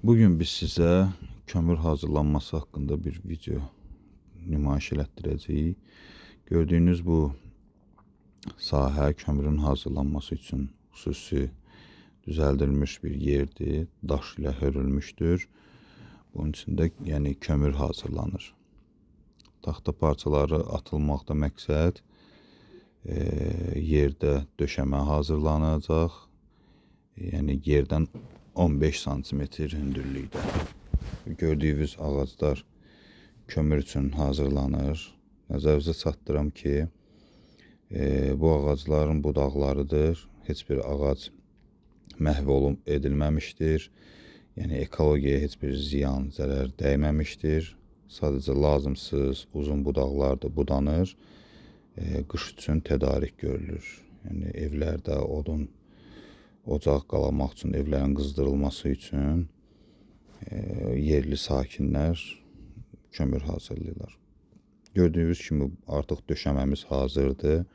Bugün biz sizə kömür hazırlanması haqqında bir video nümayiş elətdirəcəyik. Gördüyünüz bu sahə kömürün hazırlanması üçün xüsusi düzəldilmiş bir yerdir. Daş ilə hörülmüşdür. Bunun içində kömür hazırlanır. Taxta parçaları atılmaqda məqsəd yerdə döşəmə hazırlanacaq. Yəni yerdən 15 santimetr hündürlükdə. Gördüyünüz ağaclar kömür üçün hazırlanır. Nəzərinizə çatdırıram ki, bu ağacların budaqlarıdır. Heç bir ağac məhv edilməmişdir. Yəni ekologiyaya heç bir ziyan, zərər dəyməmişdir. Sadəcə lazımsız uzun budaqlar da budanır. Qış üçün tədarik görülür. Yəni evlərdə odun, ocaq qalamaq üçün, evlərin qızdırılması üçün yerli sakinlər kömür hazırlayırlar. Gördüyünüz kimi artıq döşəməmiz hazırdır.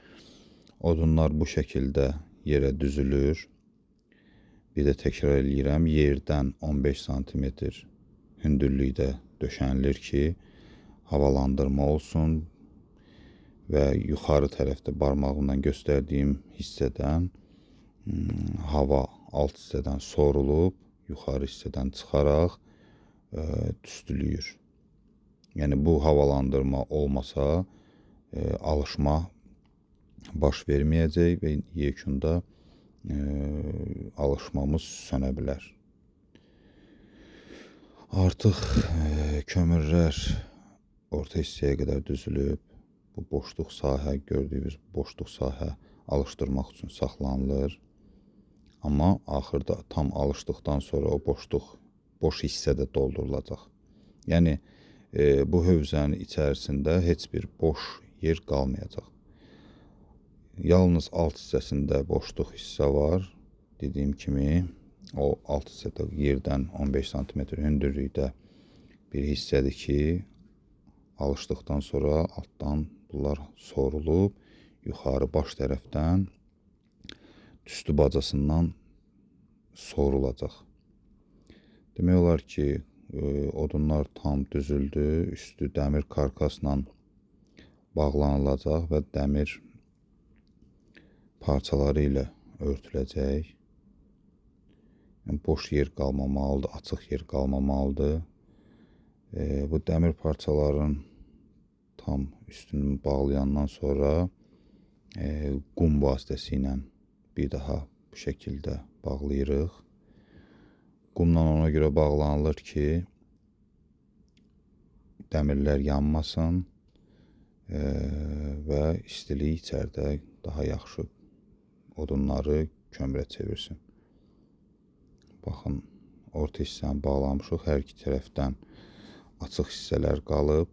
Odunlar bu şəkildə yerə düzülür. Bir də təkrar edirəm, yerdən 15 santimetr hündürlükdə döşənilir ki, havalandırma olsun və yuxarı tərəfdə barmağımla göstərdiyim hissədən hava alt hissədən sorulub, yuxarı hissədən çıxaraq tüstülüyür. Yəni bu havalandırma olmasa alışma baş verməyəcək və yekunda alışmamız sönə bilər. Artıq kömürlər orta hissəyə qədər düzülüb. Bu boşluq sahə, gördüyünüz boşluq sahə alışdırmaq üçün saxlanılır. Amma axırda tam alışdıqdan sonra o boş hissə də doldurulacaq. Yəni bu hövzənin içərisində heç bir boş yer qalmayacaq. Yalnız alt hissəsində boşluq hissə var. Dediyim kimi o alt hissədə yerdən 15 santimetr hündürlükdə bir hissədir ki, alışdıqdan sonra altdan bunlar sorulub, yuxarı baş tərəfdən tüstü bacasından sorulacaq. Demək olar ki, odunlar tam düzüldü, üstü dəmir karkasla bağlanılacaq və dəmir parçaları ilə örtüləcək. Yəni, boş yer qalmamalıdır, açıq yer qalmamalıdır. Bu dəmir parçaların tam üstünü bağlayandan sonra qum vasitəsilə bir daha bu şəkildə bağlayırıq. Qumla ona görə bağlanılır ki, dəmirlər yanmasın və istilik içəridə daha yaxşı odunları kömürə çevirsin. Baxın, orta hissəni bağlamışıq, hər iki tərəfdən açıq hissələr qalıb.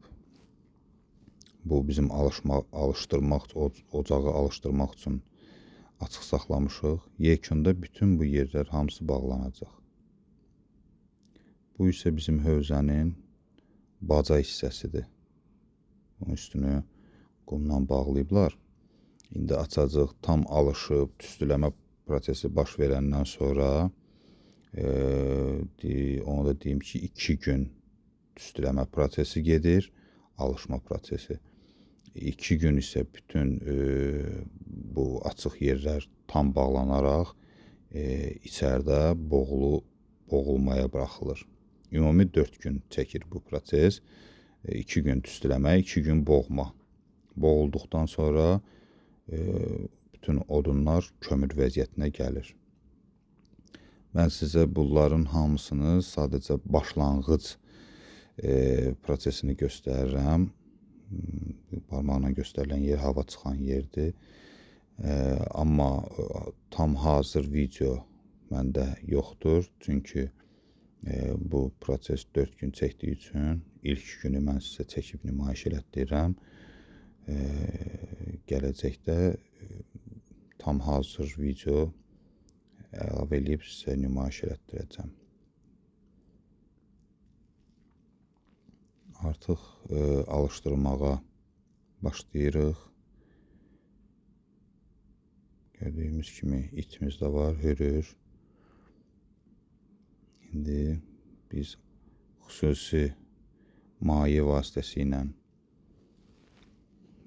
Bu bizim ocağı alışdırmaq üçün açıq saxlamışıq. Yekunda bütün bu yerlər hamısı bağlanacaq. Bu isə bizim hövzənin baca hissəsidir. Bunun üstünü qumla bağlayıblar. İndi açacaq, tam alışıb, tüstüləmə prosesi baş verəndən sonra onu da deyim ki, 2 gün tüstüləmə prosesi gedir, alışma prosesi. 2 gün isə bütün bu açıq yerlər tam bağlanaraq içəridə boğulmaya buraxılır. Ümumi 4 gün çəkir bu proses. 2 gün tüstüləmə, 2 gün boğma. Boğulduqdan sonra bütün odunlar kömür vəziyyətinə gəlir. Mən sizə bunların hamısını sadəcə başlanğıc prosesini göstərirəm. Parmaqla göstərilən yer hava çıxan yerdir. Amma tam hazır video məndə yoxdur. Çünki bu proses 4 gün çəkdiyi üçün ilk günü mən sizə çəkib nümayiş elətdirirəm. Gələcəkdə tam hazır video əlavə edib sizə nümayiş elətdirəcəm. Artıq alışdırmağa başlayırıq. Gördüyümüz kimi itimiz də var, hürür. İndi biz xüsusi maye vasitəsilə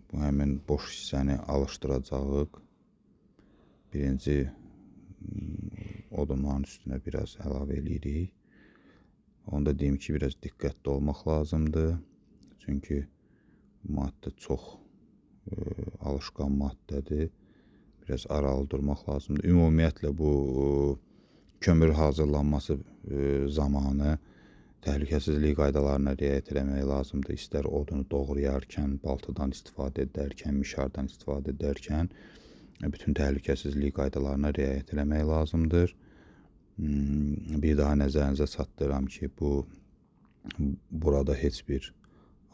bu həmin boş hissəni alışdıracağıq. Birinci odunların üstünə biraz əlavə edirik. Onda deyim ki, biraz diqqətli olmaq lazımdır. Çünki maddə çox alışqan maddədir. Biraz aralı durmaq lazımdır. Ümumiyyətlə bu kömür hazırlanması zamanı təhlükəsizlik qaydalarına riayət etmək lazımdır. İstər odunu doğrayarkən, baltadan istifadə edərkən, mişardan istifadə edərkən bütün təhlükəsizlik qaydalarına riayət etmək lazımdır. Bir daha nəzərinizə çatdırıram ki, burada heç bir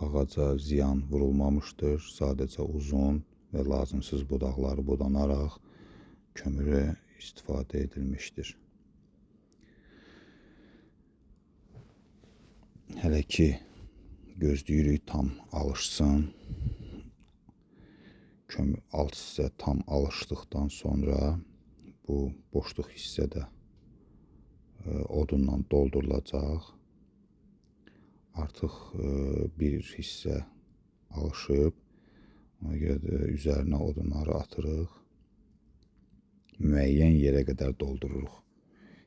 ağaca ziyan vurulmamışdır. Sadəcə uzun və lazımsız budaqları budanaraq kömürə istifadə edilmişdir. Hələ ki gözləyirik tam alışsın. Kömür alt hissə tam alışdıqdan sonra bu boşluq hissə də odunla doldurulacaq. Artıq bir hissə alışıb. Ona görə də üzərinə odunları atırıq. Müəyyən yerə qədər doldururuq.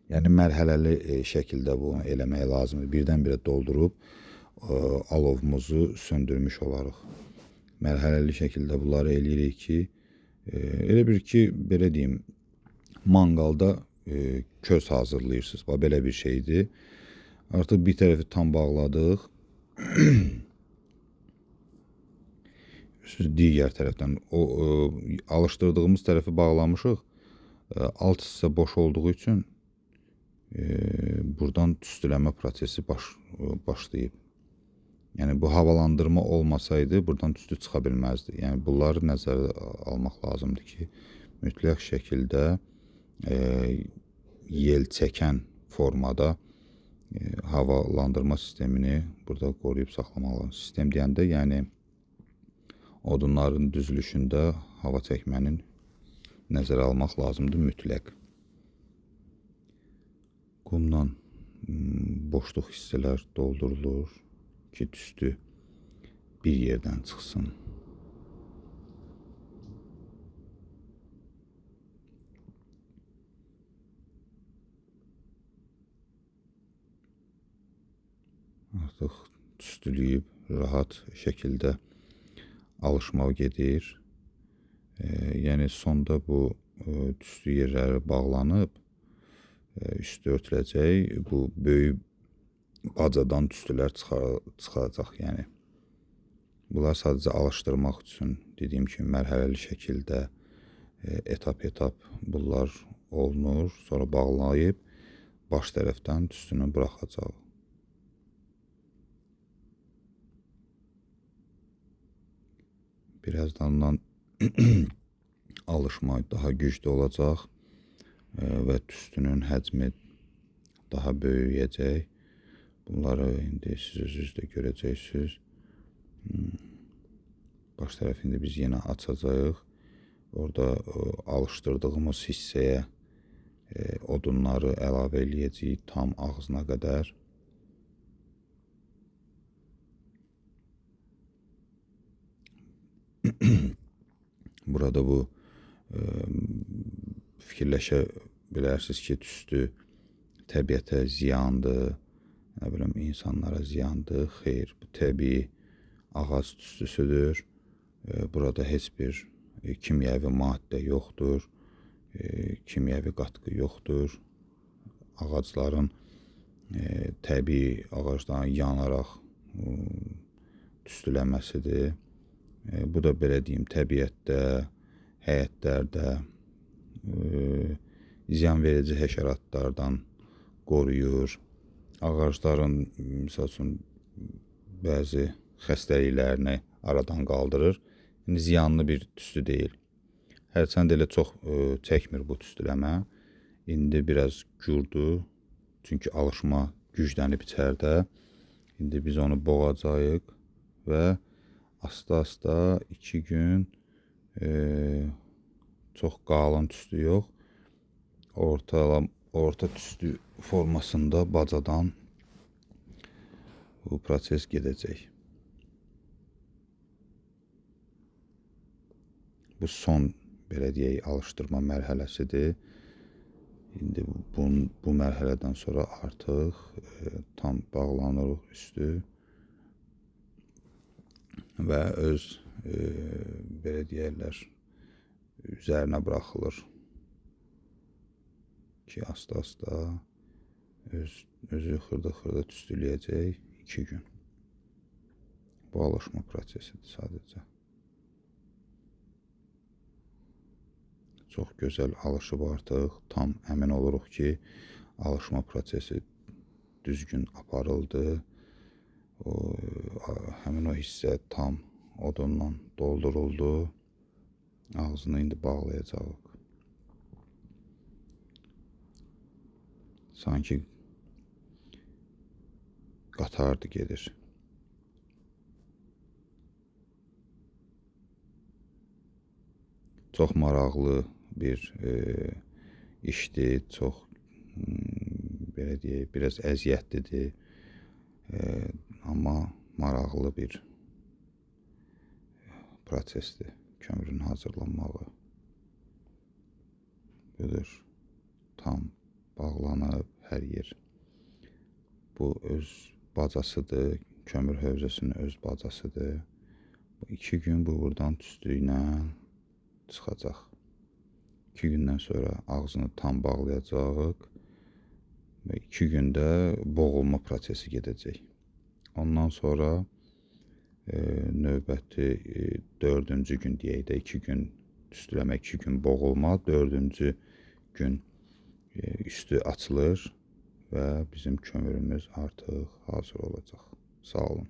Yəni mərhələli şəkildə bunu eləmək lazımdır. Birdən-birə doldurub alovumuzu söndürmüş olarıq. Mərhələli şəkildə bunları eləyirik ki, elə bir ki, belə deyim, manqalda köz hazırlayırsınız. Belə bir şeydir. Artıq bir tərəfi tam bağladıq. Digər tərəfdən alışdırdığımız tərəfi bağlamışıq. Alt hissə boş olduğu üçün buradan tüstüləmə prosesi başlayıb. Yəni bu havalandırma olmasaydı buradan tüstü çıxa bilməzdi. Yəni bunları nəzərə almaq lazımdır ki, mütləq şəkildə yel çəkən formada havalandırma sistemini burada qoruyub saxlamaq lazımdır. Sistem deyəndə, yəni odunların düzülüşündə hava çəkmənin nəzərə almaq lazımdır mütləq. Qumla boşluq hissələr doldurulur ki, tüstü bir yerdən çıxsın. Artıq tüstüləyib rahat şəkildə alışma gedir. Yəni sonda bu tüstü yerləri bağlanıb üstü örtüləcək. Bu böyük bacadan tüstülər çıxacaq. Yəni bunlar sadəcə alışdırmaq üçün, dediyim kimi, mərhələli şəkildə etap-etap bunlar olunur. Sonra bağlayıb baş tərəfdən tüstünü buraxacaq. Birazdan alışma daha güclü olacaq və tüstünün həcmi daha böyüyəcək. Bunları indi siz özünüz də görəcəksiniz. Baş tərəfində biz yenə açacağıq. Orada alışdırdığımız hissəyə odunları əlavə eləyəcəyik tam ağzına qədər. Burada bu fikirləşə bilərsiniz ki, tüstü təbiətə ziyandır, nə bilim, insanlara ziyandır. Xeyr, bu təbii ağac tüstüsüdür. Burada heç bir kimyəvi maddə yoxdur, kimyəvi qatqı yoxdur. Ağacların təbii ağacların yanaraq tüstülənməsidir. Bu da belə deyim, təbiətdə, həyətlərdə ziyan verici həşəratlardan qoruyur. Ağacların, misal üçün, bəzi xəstəliklərini aradan qaldırır. Ziyanlı bir tüstü deyil. Hərçənd elə çox çəkmir bu tüstüləmə. İndi biraz gürdür. Çünki alışma güclənib içəridə. İndi biz onu boğacağıq və asta-asta 2 gün çox qalın tüstü yox, orta tüstü formasında bacadan bu proses gedəcək. Bu son, belə deyək, alışdırma mərhələsidir. İndi bu mərhələdən sonra artıq tam bağlanırıq üstü və öz belə deyərlər, üzərinə buraxılır ki, asta-asta özü xırda-xırda tüstüləyəcək 2 gün. Bu alışma prosesidir sadəcə. Çox gözəl alışıb artıq, tam əmin oluruq ki, alışma prosesi düzgün aparıldı. Həmin o hissə tam odunla dolduruldu. Ağzını indi bağlayacağıq. Sanki qatardı gedir. Çox maraqlı bir işdir, çox belə deyək, biraz əziyyətlidir, amma maraqlı bir prosesdir kömürün hazırlanmağı. Budur, tam bağlanıb hər yer. Bu öz bacasıdır, kömür hövzəsinin öz bacasıdır. 2 gün bu buradan tüstüylə çıxacaq. 2 gündən sonra ağzını tam bağlayacağıq və 2 gündə boğulma prosesi gedəcək. Ondan sonra növbəti 4-cü gün deyək də, 2 gün tüstüləmə, 2 gün boğulma, 4-cü gün üstü açılır və bizim kömürümüz artıq hazır olacaq. Sağ olun.